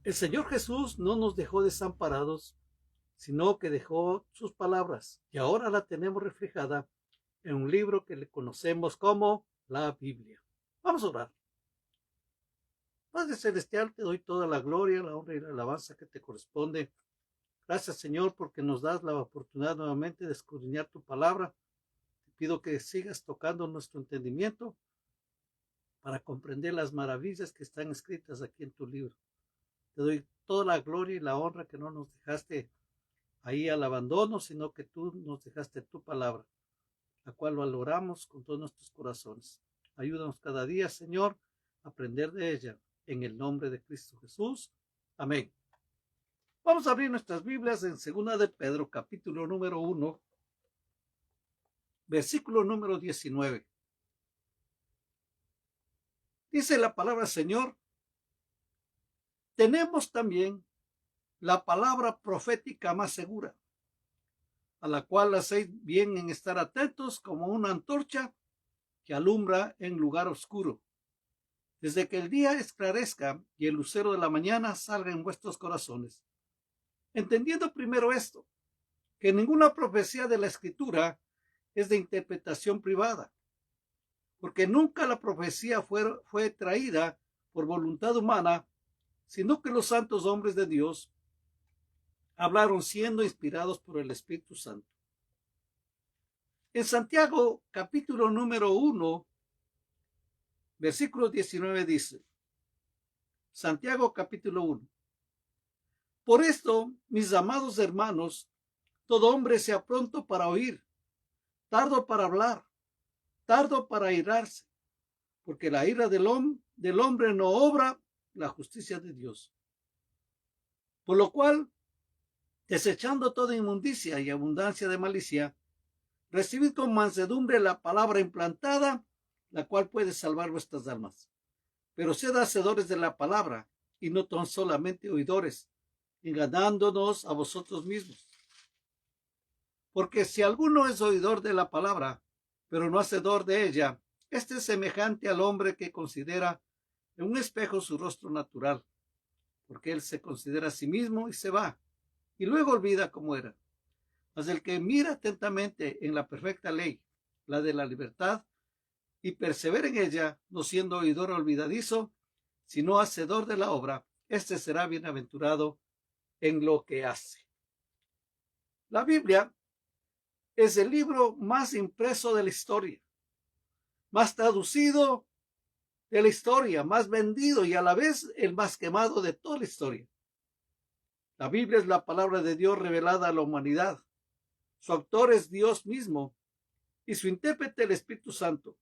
El Señor Jesús no nos dejó desamparados, sino que dejó sus palabras, y ahora la tenemos reflejada en un libro que le conocemos como la Biblia. Vamos a orar. Padre Celestial, te doy toda la gloria, la honra y la alabanza que te corresponde. Gracias, Señor, porque nos das la oportunidad nuevamente de escudriñar tu palabra. Te pido que sigas tocando nuestro entendimiento para comprender las maravillas que están escritas aquí en tu libro. Te doy toda la gloria y la honra que no nos dejaste ahí al abandono, sino que tú nos dejaste tu palabra, la cual valoramos con todos nuestros corazones. Ayúdanos cada día, Señor, a aprender de ella, en el nombre de Cristo Jesús. Amén. Vamos a abrir nuestras Biblias en 2 de Pedro, capítulo número 1, versículo número 19. Dice la palabra Señor: tenemos también la palabra profética más segura, a la cual hacéis bien en estar atentos como una antorcha que alumbra en lugar oscuro, desde que el día esclarezca y el lucero de la mañana salga en vuestros corazones. Entendiendo primero esto, que ninguna profecía de la Escritura es de interpretación privada, porque nunca la profecía fue traída por voluntad humana, sino que los santos hombres de Dios hablaron siendo inspirados por el Espíritu Santo. En Santiago, capítulo número 1, versículo 19 dice, Santiago capítulo 1. Por esto, mis amados hermanos, todo hombre sea pronto para oír, tardo para hablar, tardo para airarse, porque la ira del hombre no obra la justicia de Dios. Por lo cual, desechando toda inmundicia y abundancia de malicia, recibid con mansedumbre la palabra implantada, la cual puede salvar vuestras almas. Pero sed hacedores de la palabra, y no tan solamente oidores, engañándonos a vosotros mismos. Porque si alguno es oidor de la palabra, pero no hacedor de ella, este es semejante al hombre que considera en un espejo su rostro natural, porque él se considera a sí mismo y se va, y luego olvida cómo era. Mas el que mira atentamente en la perfecta ley, la de la libertad, y persevera en ella, no siendo oidor olvidadizo, sino hacedor de la obra, este será bienaventurado en lo que hace. La Biblia es el libro más impreso de la historia, más traducido de la historia, más vendido y a la vez el más quemado de toda la historia. La Biblia es la palabra de Dios revelada a la humanidad. Su autor es Dios mismo y su intérprete el Espíritu Santo,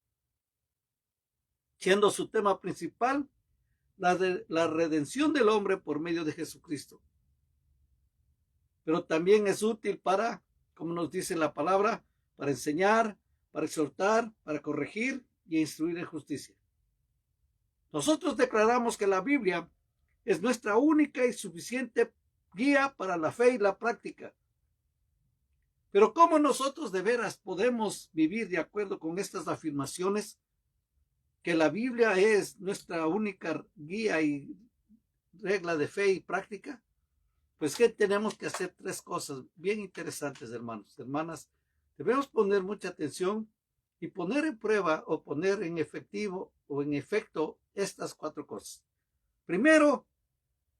siendo su tema principal la redención del hombre por medio de Jesucristo. Pero también es útil para, como nos dice la palabra, para enseñar, para exhortar, para corregir y instruir en justicia. Nosotros declaramos que la Biblia es nuestra única y suficiente guía para la fe y la práctica. Pero ¿cómo nosotros de veras podemos vivir de acuerdo con estas afirmaciones? Que la Biblia es nuestra única guía y regla de fe y práctica. Pues que tenemos que hacer tres cosas bien interesantes, hermanos, hermanas. Debemos poner mucha atención y poner en prueba o poner en efectivo o en efecto estas cuatro cosas. Primero,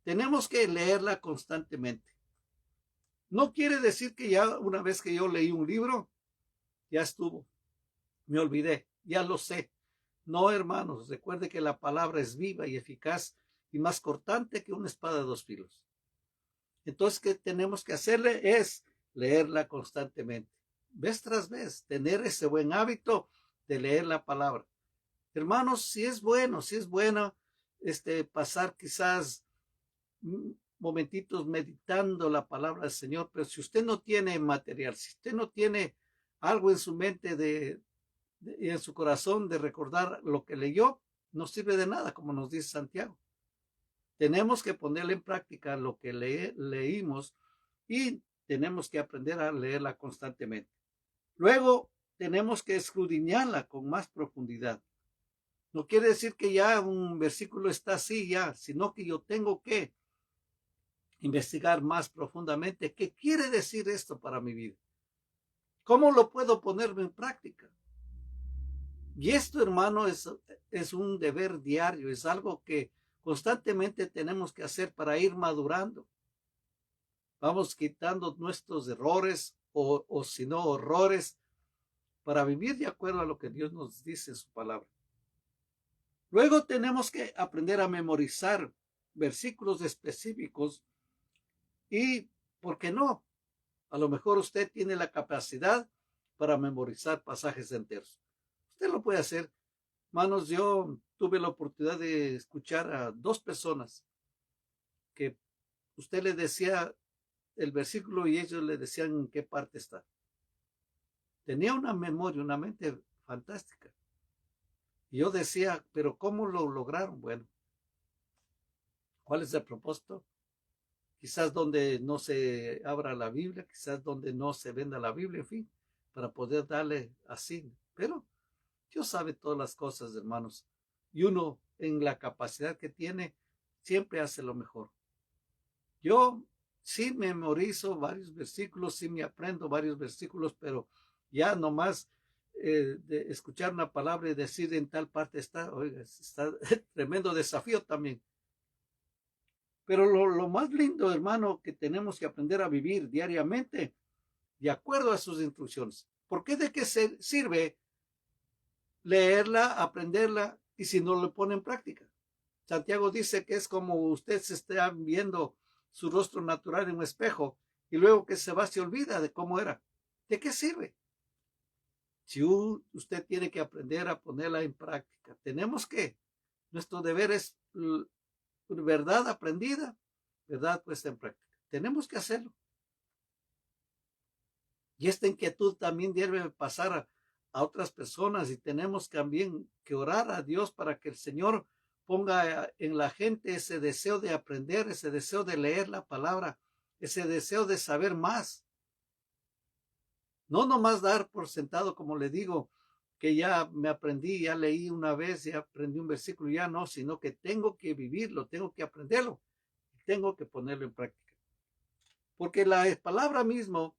tenemos que leerla constantemente. No quiere decir que ya una vez que yo leí un libro, ya estuvo, me olvidé, ya lo sé. No, hermanos, recuerde que la palabra es viva y eficaz y más cortante que una espada de dos filos. Entonces, ¿qué tenemos que hacerle? Es leerla constantemente, vez tras vez, tener ese buen hábito de leer la palabra. Hermanos, si es bueno pasar quizás momentitos meditando la palabra del Señor, pero si usted no tiene material, si usted no tiene algo en su mente y en su corazón de recordar lo que leyó, no sirve de nada, como nos dice Santiago. Tenemos que ponerle en práctica lo que leímos y tenemos que aprender a leerla constantemente. Luego tenemos que escudriñarla con más profundidad. No quiere decir que ya un versículo está así ya, sino que yo tengo que investigar más profundamente qué quiere decir esto para mi vida. ¿Cómo lo puedo ponerme en práctica? Y esto, hermano, es un deber diario, es algo que constantemente tenemos que hacer para ir madurando. Vamos quitando nuestros errores o si no, horrores para vivir de acuerdo a lo que Dios nos dice en su palabra. Luego tenemos que aprender a memorizar versículos específicos y, ¿por qué no? A lo mejor usted tiene la capacidad para memorizar pasajes enteros. Usted lo puede hacer. Hermanos, yo tuve la oportunidad de escuchar a dos personas que usted le decía el versículo y ellos le decían en qué parte está. Tenía una memoria, una mente fantástica. Y yo decía, pero ¿cómo lo lograron? Bueno, ¿cuál es el propósito? Quizás donde no se abra la Biblia, quizás donde no se venda la Biblia, en fin, para poder darle así. Pero Dios sabe todas las cosas, hermanos. Y uno, en la capacidad que tiene, siempre hace lo mejor. Yo sí memorizo varios versículos, sí me aprendo varios versículos, pero ya nomás de escuchar una palabra y decir en tal parte está, oiga, está tremendo desafío también. Pero lo más lindo, hermano, que tenemos que aprender a vivir diariamente de acuerdo a sus instrucciones. ¿Por qué de qué sirve leerla, aprenderla y si no lo pone en práctica? Santiago dice que es como usted se está viendo su rostro natural en un espejo y luego que se va se olvida de cómo era. ¿De qué sirve? Si usted tiene que aprender a ponerla en práctica, tenemos que, nuestro deber es verdad aprendida, verdad puesta en práctica. Tenemos que hacerlo. Y esta inquietud también debe pasar a otras personas y tenemos también que orar a Dios para que el Señor ponga en la gente ese deseo de aprender, ese deseo de leer la palabra, ese deseo de saber más. No nomás dar por sentado, como le digo, que ya me aprendí, ya leí una vez, ya aprendí un versículo, ya no, sino que tengo que vivirlo, tengo que aprenderlo, tengo que ponerlo en práctica. Porque la palabra mismo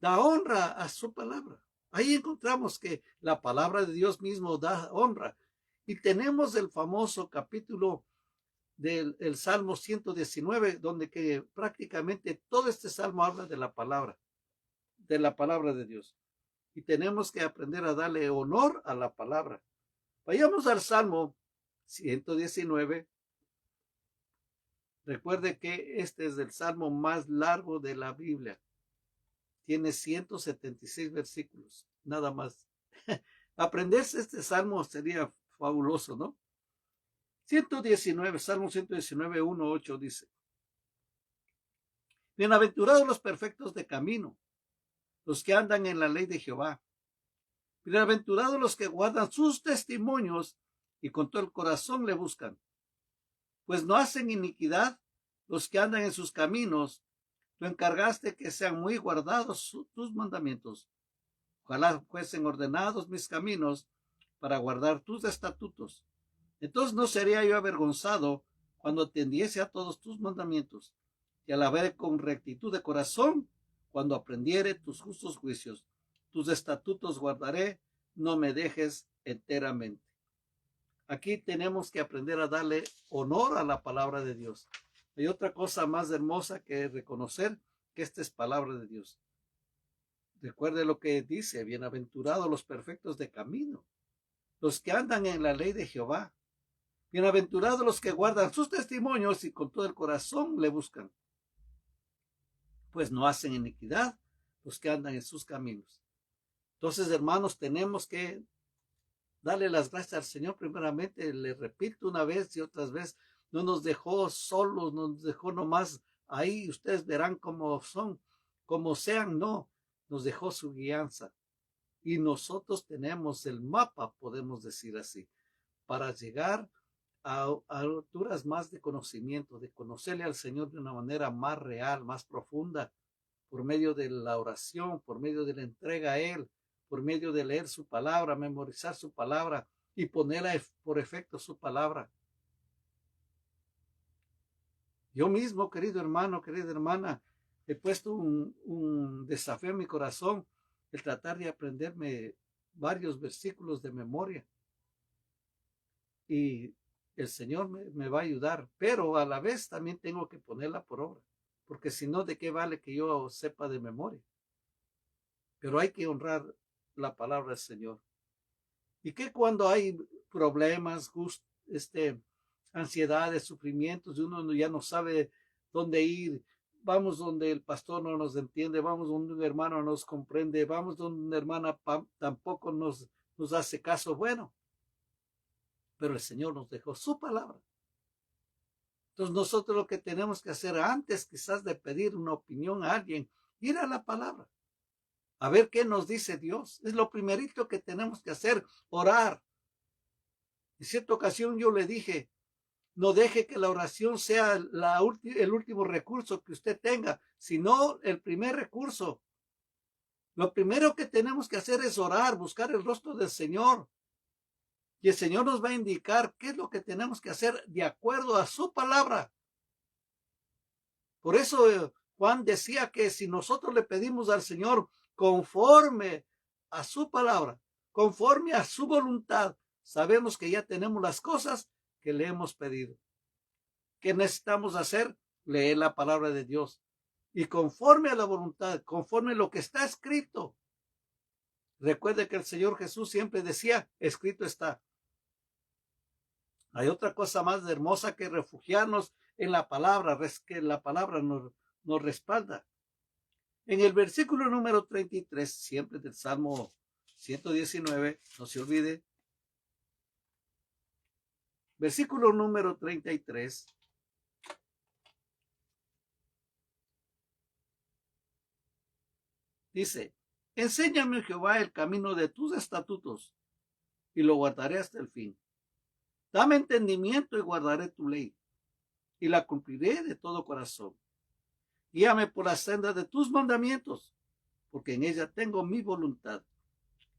da honra a su palabra. Ahí encontramos que la palabra de Dios mismo da honra. Y tenemos el famoso capítulo del Salmo 119, donde que prácticamente todo este salmo habla de la palabra de Dios. Y tenemos que aprender a darle honor a la palabra. Vayamos al Salmo 119. Recuerde que este es el salmo más largo de la Biblia. Tiene 176 versículos, nada más. Aprenderse este salmo sería fabuloso, ¿no? 119, Salmo 119, 1, 8 dice: Bienaventurados los perfectos de camino, los que andan en la ley de Jehová. Bienaventurados los que guardan sus testimonios y con todo el corazón le buscan. Pues no hacen iniquidad los que andan en sus caminos. Tú encargaste que sean muy guardados tus mandamientos. Ojalá fuesen ordenados mis caminos para guardar tus estatutos. Entonces no sería yo avergonzado cuando atendiese a todos tus mandamientos, y alabaré con rectitud de corazón cuando aprendiere tus justos juicios. Tus estatutos guardaré, no me dejes enteramente. Aquí tenemos que aprender a darle honor a la palabra de Dios. Hay otra cosa más hermosa que reconocer que esta es palabra de Dios. Recuerde lo que dice: bienaventurados los perfectos de camino, los que andan en la ley de Jehová. Bienaventurados los que guardan sus testimonios y con todo el corazón le buscan. Pues no hacen iniquidad los que andan en sus caminos. Entonces, hermanos, tenemos que darle las gracias al Señor primeramente. Le repito una vez y otras veces, no nos dejó solos, no nos dejó nomás ahí. Ustedes verán cómo son, como sean, no. Nos dejó su guianza. Y nosotros tenemos el mapa, podemos decir así, para llegar a alturas más de conocimiento, de conocerle al Señor de una manera más real, más profunda, por medio de la oración, por medio de la entrega a Él, por medio de leer su palabra, memorizar su palabra y ponerla por efecto su palabra. Yo mismo, querido hermano, querida hermana, he puesto un desafío en mi corazón, el tratar de aprenderme varios versículos de memoria. Y el Señor me va a ayudar, pero a la vez también tengo que ponerla por obra, porque si no, ¿de qué vale que yo sepa de memoria? Pero hay que honrar la palabra del Señor. Y que cuando hay problemas, ansiedades, sufrimientos, y uno ya no sabe dónde ir, vamos donde el pastor no nos entiende, vamos donde un hermano no nos comprende, vamos donde una hermana tampoco nos hace caso. Bueno, pero el Señor nos dejó su palabra. Entonces nosotros lo que tenemos que hacer antes quizás de pedir una opinión a alguien, ir a la palabra, a ver qué nos dice Dios. Es lo primerito que tenemos que hacer, orar. En cierta ocasión yo le dije, no deje que la oración sea el último recurso que usted tenga, sino el primer recurso. Lo primero que tenemos que hacer es orar, buscar el rostro del Señor. Y el Señor nos va a indicar qué es lo que tenemos que hacer de acuerdo a su palabra. Por eso Juan decía que si nosotros le pedimos al Señor conforme a su palabra, conforme a su voluntad, sabemos que ya tenemos las cosas que le hemos pedido. ¿Qué necesitamos hacer? Leer la palabra de Dios. Y conforme a la voluntad, conforme a lo que está escrito. Recuerde que el Señor Jesús siempre decía, escrito está. Hay otra cosa más hermosa que refugiarnos en la palabra, que la palabra nos respalda. En el versículo número 33, siempre del Salmo 119, no se olvide. Versículo número 33. Dice, enséñame, Jehová, el camino de tus estatutos, y lo guardaré hasta el fin. Dame entendimiento y guardaré tu ley, y la cumpliré de todo corazón. Guíame por la senda de tus mandamientos, porque en ella tengo mi voluntad.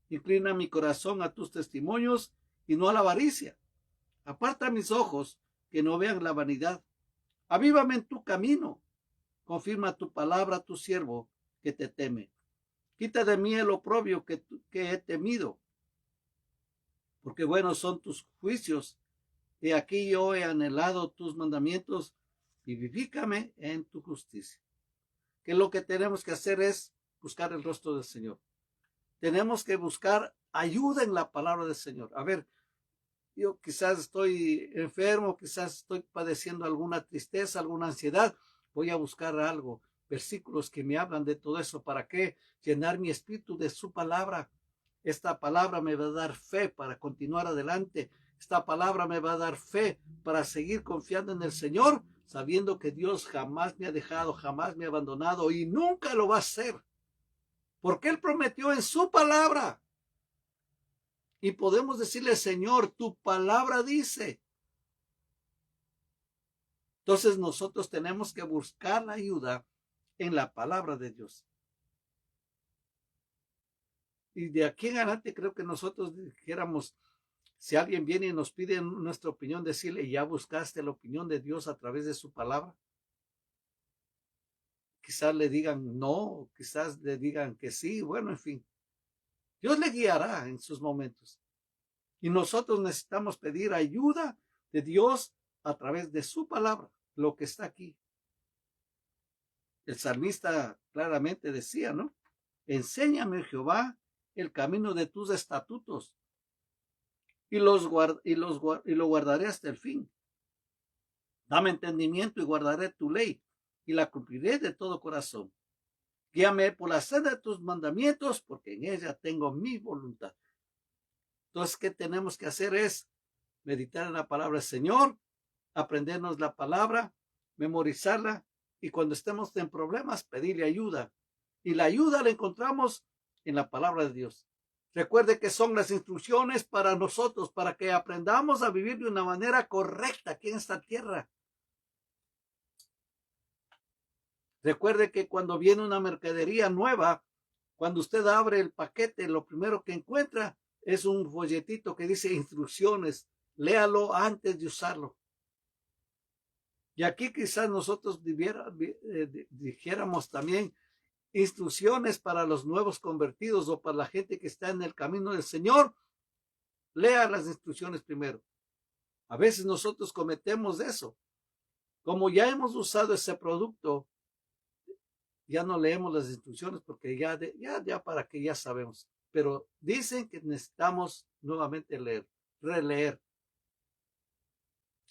Inclina mi corazón a tus testimonios y no a la avaricia. Aparta mis ojos, que no vean la vanidad. Avívame en tu camino. Confirma tu palabra a tu siervo, que te teme. Quita de mí el oprobio que he temido, porque buenos son tus juicios. Y aquí yo he anhelado tus mandamientos, vivifícame en tu justicia. Que lo que tenemos que hacer es buscar el rostro del Señor. Tenemos que buscar ayuda en la palabra del Señor. A ver, yo quizás estoy enfermo, quizás estoy padeciendo alguna tristeza, alguna ansiedad. Voy a buscar algo, versículos que me hablan de todo eso. ¿Para qué? Llenar mi espíritu de su palabra. Esta palabra me va a dar fe para continuar adelante. Esta palabra me va a dar fe para seguir confiando en el Señor, sabiendo que Dios jamás me ha dejado, jamás me ha abandonado y nunca lo va a hacer. Porque Él prometió en su palabra. Y podemos decirle, Señor, tu palabra dice. Entonces nosotros tenemos que buscar la ayuda en la palabra de Dios. Y de aquí en adelante creo que nosotros dijéramos, si alguien viene y nos pide nuestra opinión, decirle, ¿ya buscaste la opinión de Dios a través de su palabra? Quizás le digan no, quizás le digan que sí, bueno, en fin. Dios le guiará en sus momentos. Y nosotros necesitamos pedir ayuda de Dios a través de su palabra, lo que está aquí. El salmista claramente decía, ¿no? Enséñame, Jehová, el camino de tus estatutos y lo guardaré hasta el fin. Dame entendimiento y guardaré tu ley y la cumpliré de todo corazón. Guíame por la senda de tus mandamientos, porque en ella tengo mi voluntad. Entonces, ¿qué tenemos que hacer? Es meditar en la palabra del Señor, aprendernos la palabra, memorizarla, y cuando estemos en problemas, pedirle ayuda. Y la ayuda la encontramos en la palabra de Dios. Recuerde que son las instrucciones para nosotros, para que aprendamos a vivir de una manera correcta aquí en esta tierra. Recuerde que cuando viene una mercadería nueva, cuando usted abre el paquete, lo primero que encuentra es un folletito que dice instrucciones. Léalo antes de usarlo. Y aquí quizás nosotros dijéramos también instrucciones para los nuevos convertidos o para la gente que está en el camino del Señor. Lea las instrucciones primero. A veces nosotros cometemos eso. Como ya hemos usado ese producto, ya no leemos las instrucciones porque ya para que ya sabemos. Pero dicen que necesitamos nuevamente leer, releer.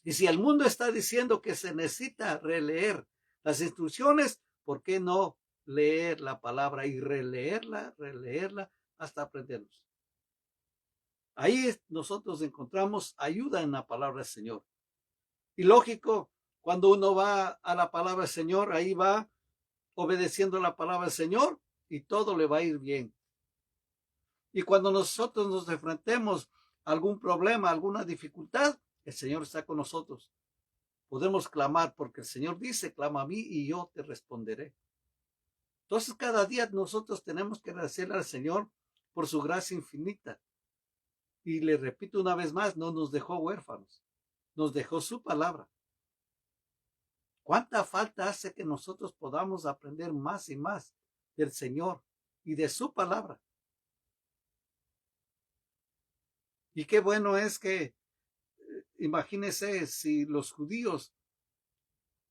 Y si el mundo está diciendo que se necesita releer las instrucciones, ¿por qué no leer la palabra y releerla hasta aprenderlos? Ahí nosotros encontramos ayuda en la palabra del Señor. Y lógico, cuando uno va a la palabra del Señor, ahí va obedeciendo la palabra del Señor y todo le va a ir bien. Y cuando nosotros nos enfrentemos a algún problema, alguna dificultad, el Señor está con nosotros. Podemos clamar porque el Señor dice, clama a mí y yo te responderé. Entonces cada día nosotros tenemos que agradecerle al Señor por su gracia infinita. Y le repito una vez más, no nos dejó huérfanos, nos dejó su palabra. ¿Cuánta falta hace que nosotros podamos aprender más y más del Señor y de su palabra? Y qué bueno es que, imagínense, si los judíos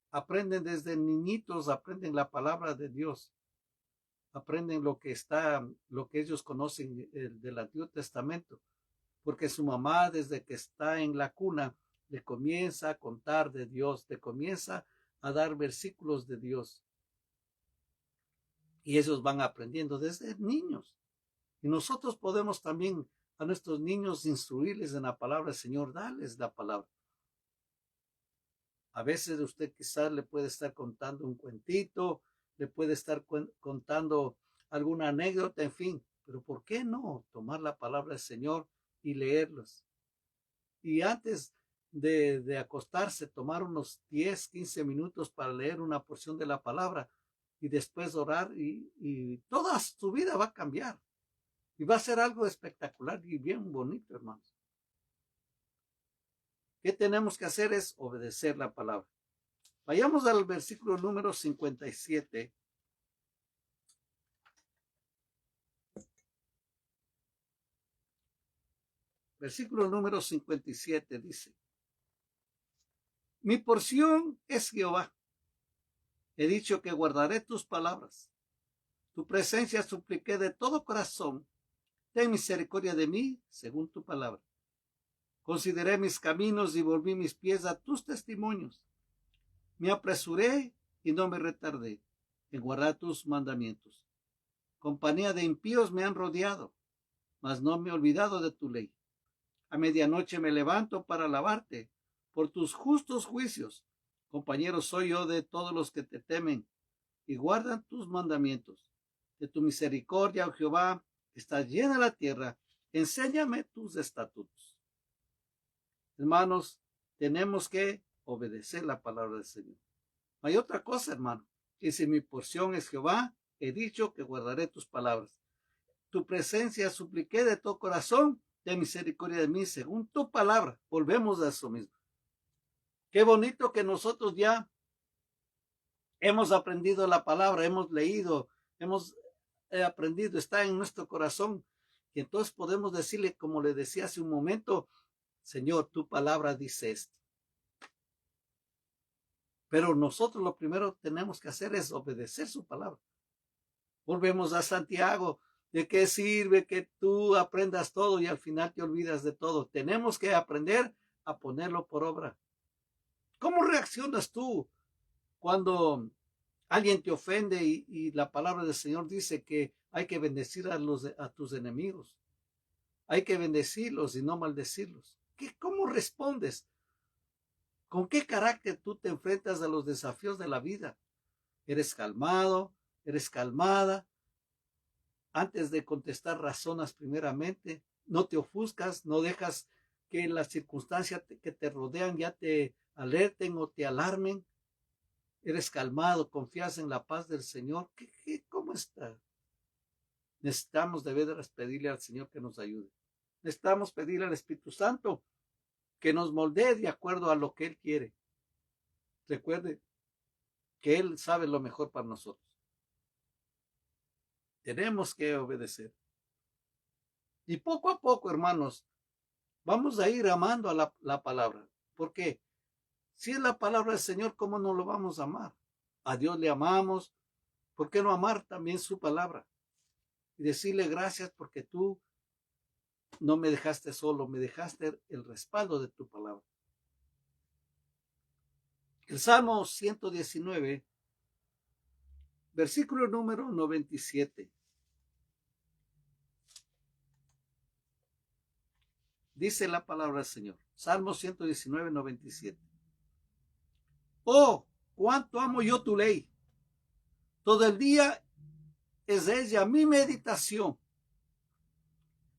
aprenden desde niñitos, aprenden la palabra de Dios, aprenden lo que ellos conocen del Antiguo Testamento, porque su mamá desde que está en la cuna le comienza a contar de Dios, le comienza a dar versículos de Dios. Y ellos van aprendiendo desde niños. Y nosotros podemos también a nuestros niños instruirles en la palabra del Señor, darles la palabra. A veces usted quizás le puede estar contando un cuentito, le puede estar contando alguna anécdota, en fin, pero ¿por qué no tomar la palabra del Señor y leerlos? Y antes de acostarse, tomar unos 10, 15 minutos para leer una porción de la palabra y después orar y toda su vida va a cambiar. Y va a ser algo espectacular y bien bonito, hermanos. ¿Qué tenemos que hacer? Es obedecer la palabra. Vayamos al versículo número 57. Versículo número 57 dice: Mi porción es Jehová. He dicho que guardaré tus palabras. Tu presencia supliqué de todo corazón. Ten misericordia de mí, según tu palabra. Consideré mis caminos y volví mis pies a tus testimonios. Me apresuré y no me retardé en guardar tus mandamientos. Compañía de impíos me han rodeado, mas no me he olvidado de tu ley. A medianoche me levanto para alabarte por tus justos juicios. Compañero soy yo de todos los que te temen y guardan tus mandamientos. De tu misericordia, oh Jehová, está llena la tierra. Enséñame tus estatutos. Hermanos, tenemos que obedecer la palabra del Señor. No hay otra cosa, hermano. Y si mi porción es Jehová, he dicho que guardaré tus palabras. Tu presencia supliqué de todo corazón, de misericordia de mí, según tu palabra. Volvemos a eso mismo. Qué bonito que nosotros ya hemos aprendido la palabra, hemos leído, hemos aprendido, está en nuestro corazón. Y entonces podemos decirle, como le decía hace un momento, Señor, tu palabra dice esto. Pero nosotros lo primero que tenemos que hacer es obedecer su palabra. Volvemos a Santiago. ¿De qué sirve que tú aprendas todo y al final te olvidas de todo? Tenemos que aprender a ponerlo por obra. ¿Cómo reaccionas tú cuando alguien te ofende y la palabra del Señor dice que hay que bendecir a tus enemigos? Hay que bendecirlos y no maldecirlos. ¿Cómo respondes? ¿Con qué carácter tú te enfrentas a los desafíos de la vida? ¿Eres calmado? ¿Eres calmada? Antes de contestar, razonas primeramente. No te ofuscas, no dejas que las circunstancias que te rodean ya te alerten o te alarmen. Eres calmado, confías en la paz del Señor. ¿Cómo está? Necesitamos de veras pedirle al Señor que nos ayude. Necesitamos pedirle al Espíritu Santo que nos moldee de acuerdo a lo que Él quiere. Recuerde que Él sabe lo mejor para nosotros. Tenemos que obedecer. Y poco a poco, hermanos, vamos a ir amando a la palabra. Porque si es la palabra del Señor, ¿cómo no lo vamos a amar? A Dios le amamos. ¿Por qué no amar también su palabra? Y decirle gracias porque tú no me dejaste solo, me dejaste el respaldo de tu palabra. El Salmo 119, versículo número 97. Dice la palabra del Señor. Salmo 119, 97. Oh, cuánto amo yo tu ley. Todo el día es ella mi meditación.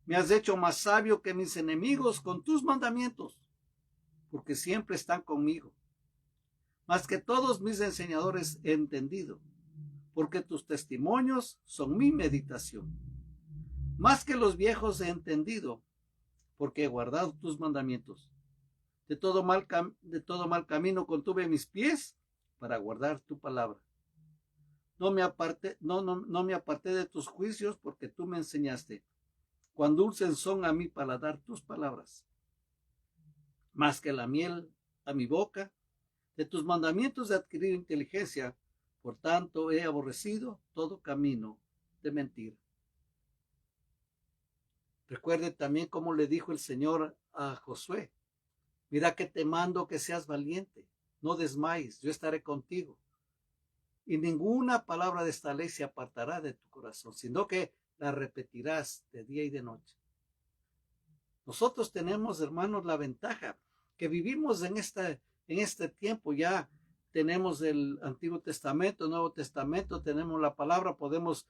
Me has hecho más sabio que mis enemigos con tus mandamientos, porque siempre están conmigo. Más que todos mis enseñadores he entendido, porque tus testimonios son mi meditación. Más que los viejos he entendido, porque he guardado tus mandamientos. De todo mal camino contuve mis pies para guardar tu palabra. No me aparté de tus juicios, porque tú me enseñaste. Cuán dulces son a mi paladar tus palabras, más que la miel a mi boca. De tus mandamientos he adquirido inteligencia, por tanto he aborrecido todo camino de mentira. Recuerde también cómo le dijo el Señor a Josué: mira que te mando que seas valiente, no desmayes, yo estaré contigo. Y ninguna palabra de esta ley se apartará de tu corazón, sino que la repetirás de día y de noche. Nosotros tenemos, hermanos, la ventaja que vivimos en este tiempo. Ya tenemos el Antiguo Testamento, el Nuevo Testamento, tenemos la palabra, podemos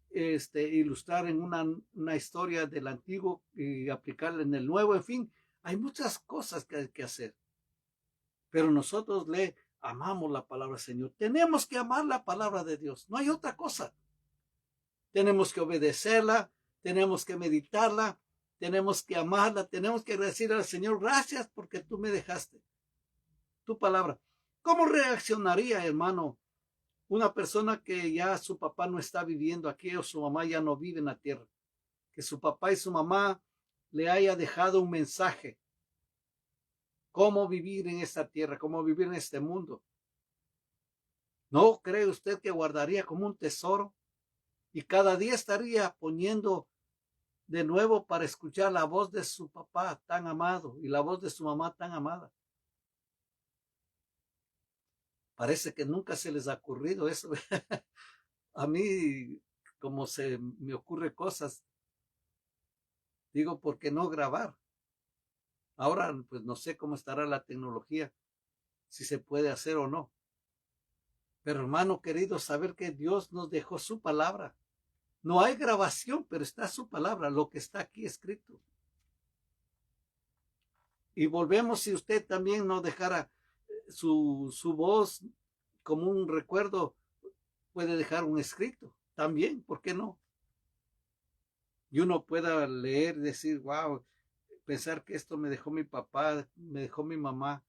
ilustrar en una historia del Antiguo y aplicarla en el Nuevo. En fin, hay muchas cosas que hay que hacer. Pero nosotros le amamos la palabra del Señor. Tenemos que amar la palabra de Dios. No hay otra cosa. Tenemos que obedecerla, tenemos que meditarla, tenemos que amarla, tenemos que decirle al Señor: gracias porque tú me dejaste tu palabra. ¿Cómo reaccionaría, hermano, una persona que ya su papá no está viviendo aquí o su mamá ya no vive en la tierra? Que su papá y su mamá le haya dejado un mensaje. ¿Cómo vivir en esta tierra? ¿Cómo vivir en este mundo? ¿No cree usted que guardaría como un tesoro? Y cada día estaría poniendo de nuevo para escuchar la voz de su papá tan amado y la voz de su mamá tan amada. Parece que nunca se les ha ocurrido eso. A mí, como se me ocurre cosas, digo, ¿por qué no grabar? Ahora, pues no sé cómo estará la tecnología, si se puede hacer o no. Pero hermano querido, saber que Dios nos dejó su palabra. No hay grabación, pero está su palabra, lo que está aquí escrito. Y volvemos, si usted también no dejara su voz como un recuerdo, puede dejar un escrito también, ¿por qué no? Y uno pueda leer y decir: wow, pensar que esto me dejó mi papá, me dejó mi mamá.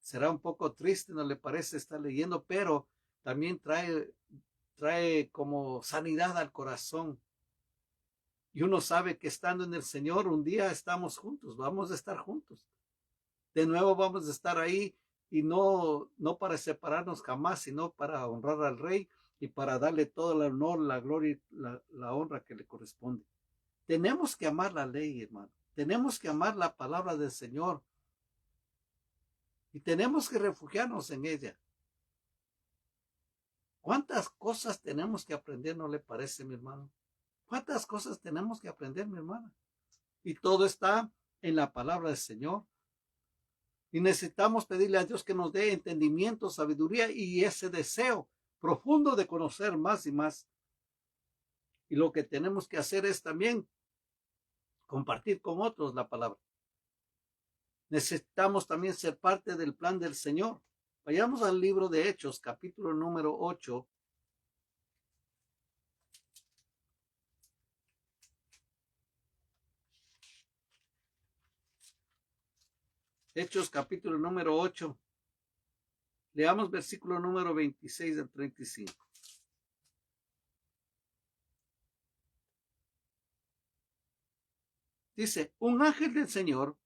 Será un poco triste, ¿no le parece estar leyendo? Pero también trae como sanidad al corazón. Y uno sabe que estando en el Señor, un día estamos juntos, vamos a estar juntos. De nuevo vamos a estar ahí, y no para separarnos jamás, sino para honrar al Rey y para darle todo el honor, la gloria y la honra que le corresponde. Tenemos que amar la ley, hermano. Tenemos que amar la palabra del Señor. Y tenemos que refugiarnos en ella. ¿Cuántas cosas tenemos que aprender, no le parece, mi hermano? ¿Cuántas cosas tenemos que aprender, mi hermana? Y todo está en la palabra del Señor. Y necesitamos pedirle a Dios que nos dé entendimiento, sabiduría y ese deseo profundo de conocer más y más. Y lo que tenemos que hacer es también compartir con otros la palabra. Necesitamos también ser parte del plan del Señor. Vayamos al libro de Hechos, capítulo número 8. Hechos capítulo número 8. Leamos versículo número 26 al 35. Dice, un ángel del Señor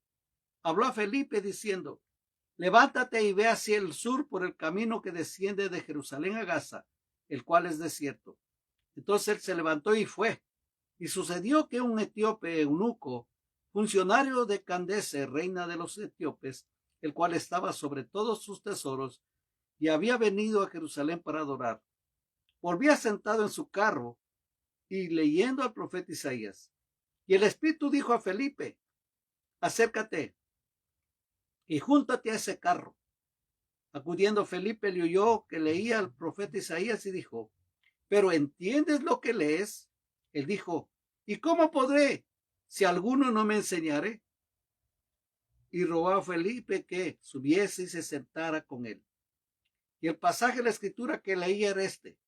habló a Felipe diciendo, levántate y ve hacia el sur por el camino que desciende de Jerusalén a Gaza, el cual es desierto. Entonces él se levantó y fue. Y sucedió que un etíope eunuco, funcionario de Candace, reina de los etíopes, el cual estaba sobre todos sus tesoros, y había venido a Jerusalén para adorar, volvía sentado en su carro y leyendo al profeta Isaías. Y el Espíritu dijo a Felipe, acércate y júntate a ese carro. Acudiendo Felipe le oyó que leía al profeta Isaías y dijo, ¿pero entiendes lo que lees? Él dijo, ¿y cómo podré si alguno no me enseñare? Y rogó a Felipe que subiese y se sentara con él. Y el pasaje de la escritura que leía era este,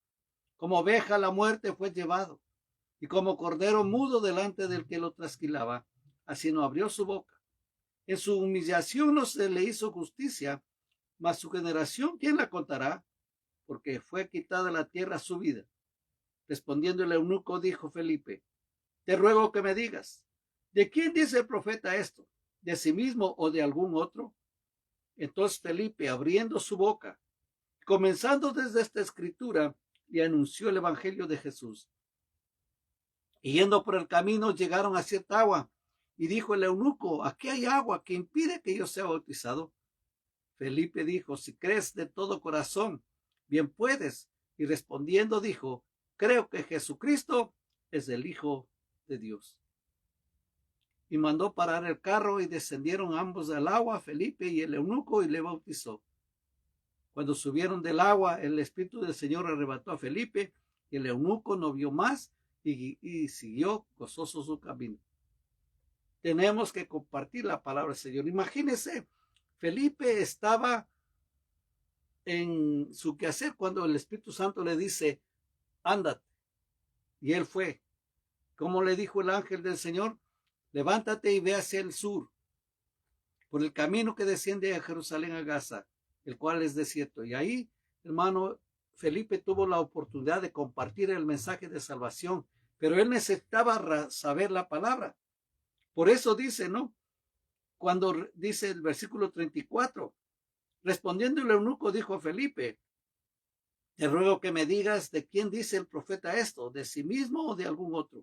como oveja a la muerte fue llevado, y como cordero mudo delante del que lo trasquilaba, así no abrió su boca. En su humillación no se le hizo justicia, mas su generación, ¿quién la contará? Porque fue quitada la tierra a su vida. Respondiendo el eunuco, dijo Felipe, te ruego que me digas, ¿de quién dice el profeta esto? ¿De sí mismo o de algún otro? Entonces Felipe, abriendo su boca, comenzando desde esta escritura, le anunció el evangelio de Jesús. Y yendo por el camino llegaron a cierta agua, y dijo el eunuco, aquí hay agua que impide que yo sea bautizado. Felipe dijo, si crees de todo corazón, bien puedes. Y respondiendo dijo, creo que Jesucristo es el Hijo de Dios. Y mandó parar el carro y descendieron ambos al agua, Felipe y el eunuco, y le bautizó. Cuando subieron del agua, el Espíritu del Señor arrebató a Felipe, y el eunuco no vio más y siguió gozoso su camino. Tenemos que compartir la palabra del Señor. Imagínense, Felipe estaba en su quehacer cuando el Espíritu Santo le dice, ándate. Y él fue. Como le dijo el ángel del Señor, levántate y ve hacia el sur, por el camino que desciende a Jerusalén a Gaza, el cual es desierto. Y ahí, hermano, Felipe tuvo la oportunidad de compartir el mensaje de salvación, pero él necesitaba saber la palabra. Por eso dice, ¿no? Cuando dice el versículo 34, respondiendo el eunuco dijo a Felipe, te ruego que me digas de quién dice el profeta esto, de sí mismo o de algún otro.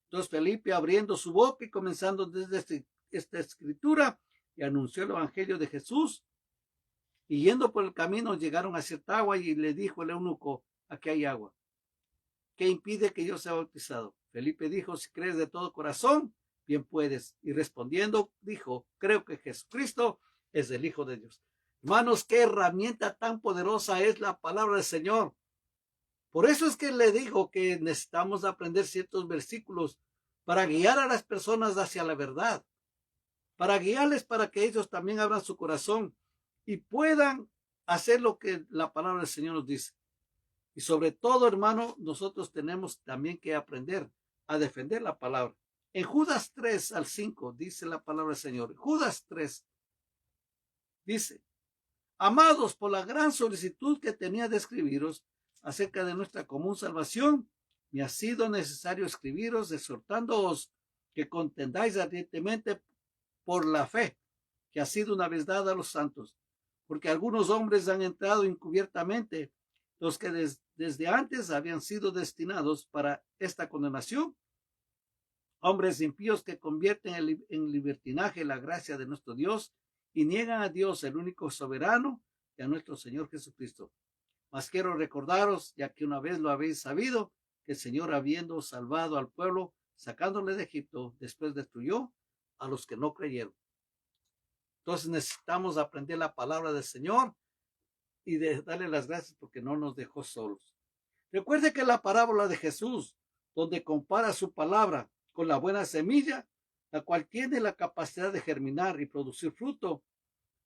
Entonces Felipe, abriendo su boca y comenzando desde esta escritura, y anunció el evangelio de Jesús. Y yendo por el camino llegaron a cierta agua y le dijo el eunuco, aquí hay agua. ¿Qué impide que yo sea bautizado? Felipe dijo, si crees de todo corazón, bien puedes. Y respondiendo dijo, creo que Jesucristo es el Hijo de Dios. Hermanos, qué herramienta tan poderosa es la palabra del Señor. Por eso es que le digo que necesitamos aprender ciertos versículos para guiar a las personas hacia la verdad, para guiarles para que ellos también abran su corazón y puedan hacer lo que la palabra del Señor nos dice. Y sobre todo, hermano, nosotros tenemos también que aprender a defender la palabra. En Judas 3 al 5 dice la palabra del Señor. Judas 3 dice, amados, por la gran solicitud que tenía de escribiros acerca de nuestra común salvación, me ha sido necesario escribiros exhortándoos que contendáis ardientemente por la fe que ha sido una vez dada a los santos, porque algunos hombres han entrado encubiertamente, los que desde antes habían sido destinados para esta condenación, hombres impíos que convierten en libertinaje la gracia de nuestro Dios y niegan a Dios, el único soberano, y a nuestro Señor Jesucristo. Mas quiero recordaros, ya que una vez lo habéis sabido, que el Señor, habiendo salvado al pueblo, sacándole de Egipto, después destruyó a los que no creyeron. Entonces necesitamos aprender la palabra del Señor y de darle las gracias porque no nos dejó solos. Recuerde que la parábola de Jesús, donde compara su palabra con la buena semilla, la cual tiene la capacidad de germinar y producir fruto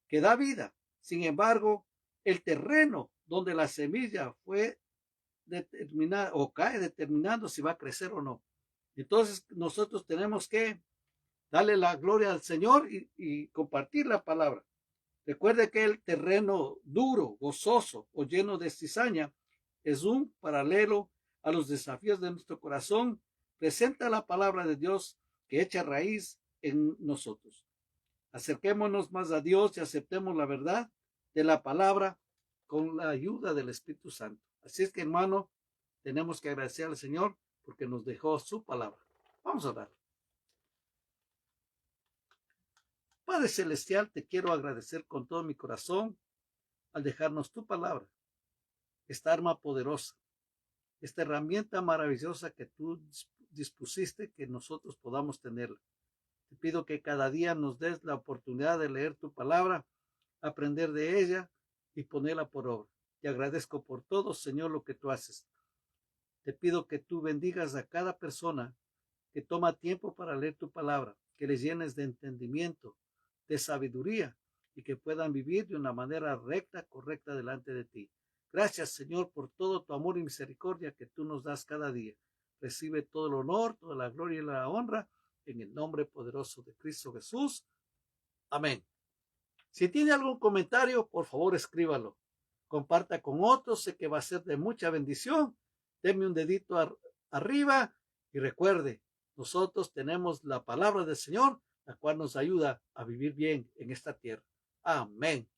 que da vida. Sin embargo, el terreno donde la semilla fue determinada o cae determinando si va a crecer o no. Entonces nosotros tenemos que Dale la gloria al Señor y compartir la palabra. Recuerde que el terreno duro, gozoso o lleno de cizaña es un paralelo a los desafíos de nuestro corazón. Presenta la palabra de Dios que echa raíz en nosotros. Acerquémonos más a Dios y aceptemos la verdad de la palabra con la ayuda del Espíritu Santo. Así es que, hermano, tenemos que agradecer al Señor porque nos dejó su palabra. Vamos a orar. Padre Celestial, te quiero agradecer con todo mi corazón al dejarnos tu palabra, esta arma poderosa, esta herramienta maravillosa que tú dispusiste que nosotros podamos tenerla. Te pido que cada día nos des la oportunidad de leer tu palabra, aprender de ella y ponerla por obra. Te agradezco por todo, Señor, lo que tú haces. Te pido que tú bendigas a cada persona que toma tiempo para leer tu palabra, que les llenes de entendimiento, de sabiduría y que puedan vivir de una manera recta, correcta delante de ti. Gracias, Señor, por todo tu amor y misericordia que tú nos das cada día. Recibe todo el honor, toda la gloria y la honra en el nombre poderoso de Cristo Jesús. Amén. Si tiene algún comentario, por favor escríbalo. Comparta con otros, sé que va a ser de mucha bendición. Deme un dedito arriba y recuerde, nosotros tenemos la palabra del Señor, la cual nos ayuda a vivir bien en esta tierra. Amén.